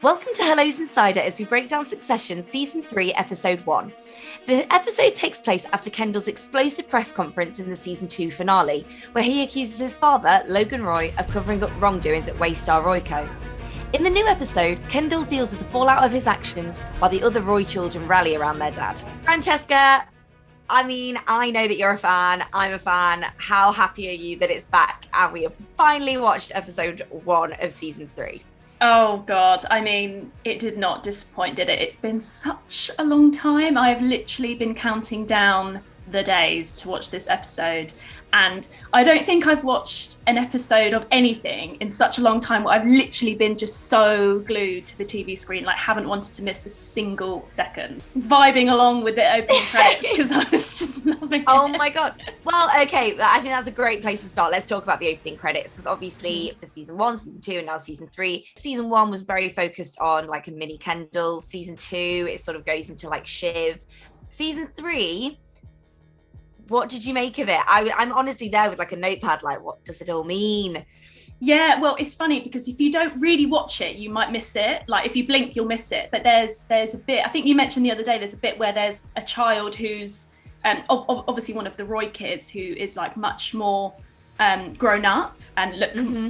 Welcome to Hello's Insider as we break down Succession Season 3, Episode 1. The episode takes place after Kendall's explosive press conference in the Season 2 finale, where he accuses his father, Logan Roy, of covering up wrongdoings at Waystar Royco. In the new episode, Kendall deals with the fallout of his actions while the other Roy children rally around their dad. Francesca, I know that you're a fan. I'm a fan. How happy are you that it's back and we have finally watched Episode 1 of Season 3? Oh God, it did not disappoint, did it? It's been such a long time. I've literally been counting down the days to watch this episode. And I don't think I've watched an episode of anything in such a long time where I've literally been just so glued to the TV screen, like haven't wanted to miss a single second. Vibing along with the opening credits because I was just loving it. Oh my God. Well, okay, I think that's a great place to start. Let's talk about the opening credits because obviously for Season 1, Season 2, and now Season 3, Season 1 was very focused on like a mini Kendall. Season 2, it sort of goes into like Shiv. Season 3, what did you make of it? I'm honestly there with like a notepad, like, what does it all mean? Yeah, well, it's funny because if you don't really watch it, you might miss it. Like if you blink, you'll miss it. But there's a bit, I think you mentioned the other day, there's a bit where there's a child who's obviously one of the Roy kids who is like much more grown up and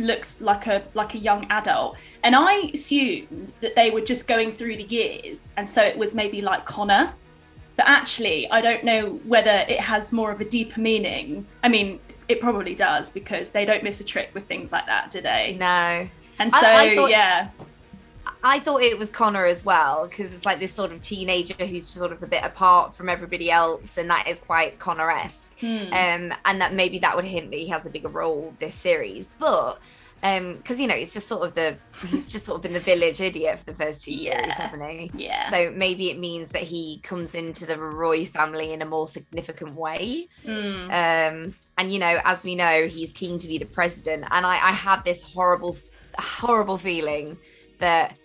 looks like a young adult. And I assumed that they were just going through the years. And so it was maybe like Connor. But actually, I don't know whether it has more of a deeper meaning. I mean, it probably does because they don't miss a trick with things like that, do they? No. And so, I thought it was Connor as well because it's like this sort of teenager who's sort of a bit apart from everybody else, and that is quite Connor-esque. And that maybe that would hint that he has a bigger role this series. But because he's just sort of been the village idiot for the first two series, hasn't he? Yeah. So maybe it means that he comes into the Roy family in a more significant way. And as we know, he's keen to be the president. And I had this horrible feeling that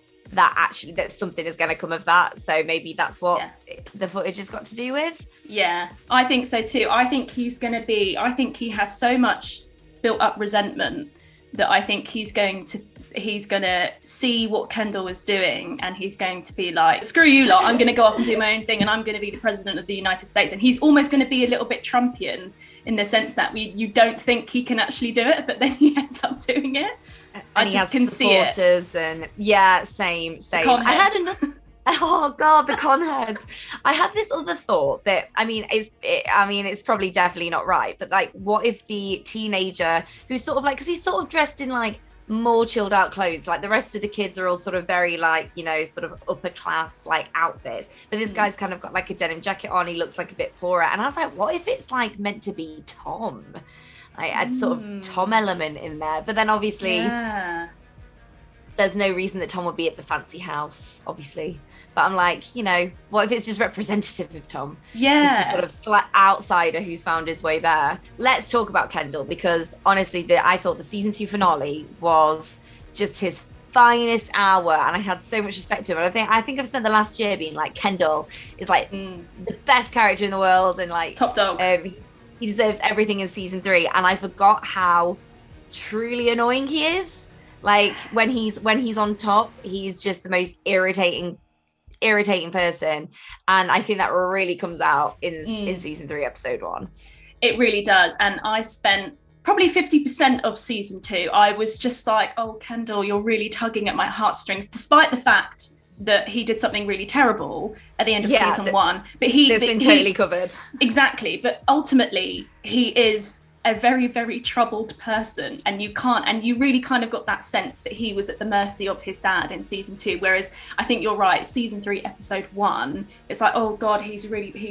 something is going to come of that. So maybe that's what the footage has got to do with. Yeah, I think so too. I think he has so much built up resentment that I think he's going to see what Kendall is doing and he's going to be like, screw you lot, I'm going to go off and do my own thing and I'm going to be the president of the United States. And he's almost going to be a little bit Trumpian in the sense that you don't think he can actually do it, but then he ends up doing it. And I just can see it. And same. I had another. Oh God, the conheads. I had this other thought that it's probably definitely not right, but like, what if the teenager who's sort of like, because he's sort of dressed in like more chilled out clothes, like the rest of the kids are all sort of very like, sort of upper class like outfits, but this guy's kind of got like a denim jacket on, he looks like a bit poorer, and I was like, what if it's like meant to be Tom, like a sort of Tom element in there, but then obviously there's no reason that Tom would be at the fancy house, obviously. But I'm like, what if it's just representative of Tom? Yeah. Just a sort of outsider who's found his way there. Let's talk about Kendall, because honestly, I thought the Season 2 finale was just his finest hour, and I had so much respect to him. And I think I've spent the last year being like, Kendall is like the best character in the world, and like top dog. He deserves everything in Season 3. And I forgot how truly annoying he is. Like when he's on top, he's just the most irritating person, and I think that really comes out in Season 3, Episode 1. It really does. And I spent probably 50% of Season 2, I was just like, oh, Kendall, you're really tugging at my heartstrings, despite the fact that he did something really terrible at the end of Season 1. But he's been totally covered. Exactly. But ultimately, he is a very, very troubled person, and you really kind of got that sense that he was at the mercy of his dad in Season 2, whereas I think you're right, Season 3 Episode 1, it's like, oh God, he's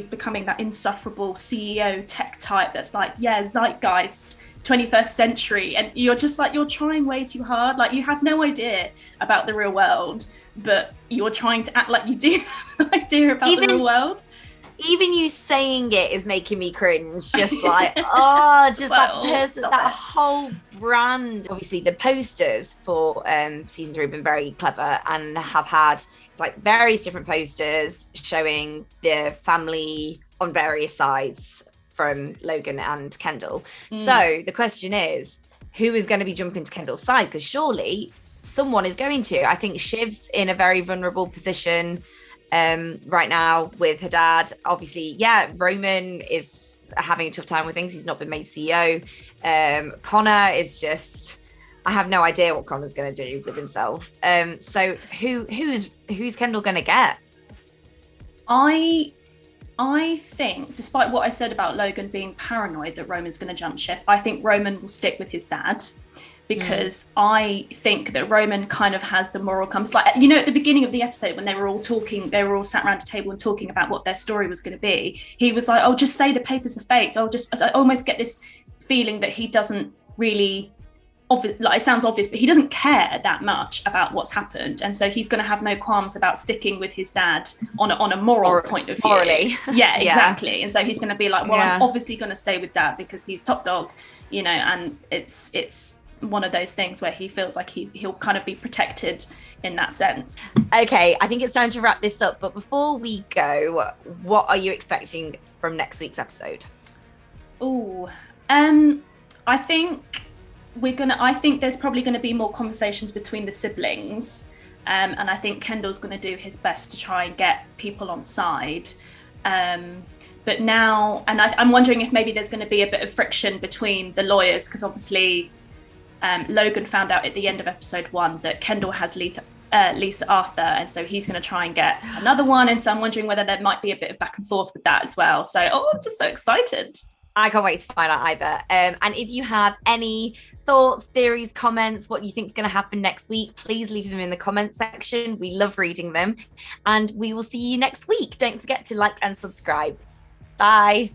becoming that insufferable CEO tech type that's like, zeitgeist, 21st century, and you're just like, you're trying way too hard, like you have no idea about the real world, but you're trying to act like you do have an idea about the real world. Even you saying it is making me cringe. Just like, that person, that whole brand. Obviously, the posters for Season 3 have been very clever and have had, it's like various different posters showing the family on various sides from Logan and Kendall. So the question is, who is going to be jumping to Kendall's side? Because surely someone is going to. I think Shiv's in a very vulnerable position right now with her dad. Obviously, Roman is having a tough time with things. He's not been made CEO. Connor is just, I have no idea what Connor's going to do with himself. So who's Kendall going to get? I think, despite what I said about Logan being paranoid that Roman's going to jump ship, I think Roman will stick with his dad, because I think that Roman kind of has the moral compass. Like, you know, at the beginning of the episode when they were all sat around a table and talking about what their story was going to be, he was like, "Oh, just say the papers are faked." I almost get this feeling that he doesn't really, like, it sounds obvious, but he doesn't care that much about what's happened, and so he's going to have no qualms about sticking with his dad on a moral point of view. Morally. Yeah, exactly. And so he's going to be like, well, I'm obviously going to stay with dad because he's top dog, you know, and it's one of those things where he feels like he'll kind of be protected in that sense. Okay, I think it's time to wrap this up, but before we go, what are you expecting from next week's episode? I think there's probably going to be more conversations between the siblings, and I think Kendall's going to do his best to try and get people on side. But now, and I'm wondering if maybe there's going to be a bit of friction between the lawyers, because obviously Logan found out at the end of episode 1 that Kendall has Lisa Arthur, and so he's going to try and get another one, and so I'm wondering whether there might be a bit of back and forth with that as well. So I'm just so excited. I can't wait to find out either. And if you have any thoughts, theories, comments, what you think is going to happen next week, please leave them in the comment section. We love reading them, and we will see you next week. Don't forget to like and subscribe. Bye.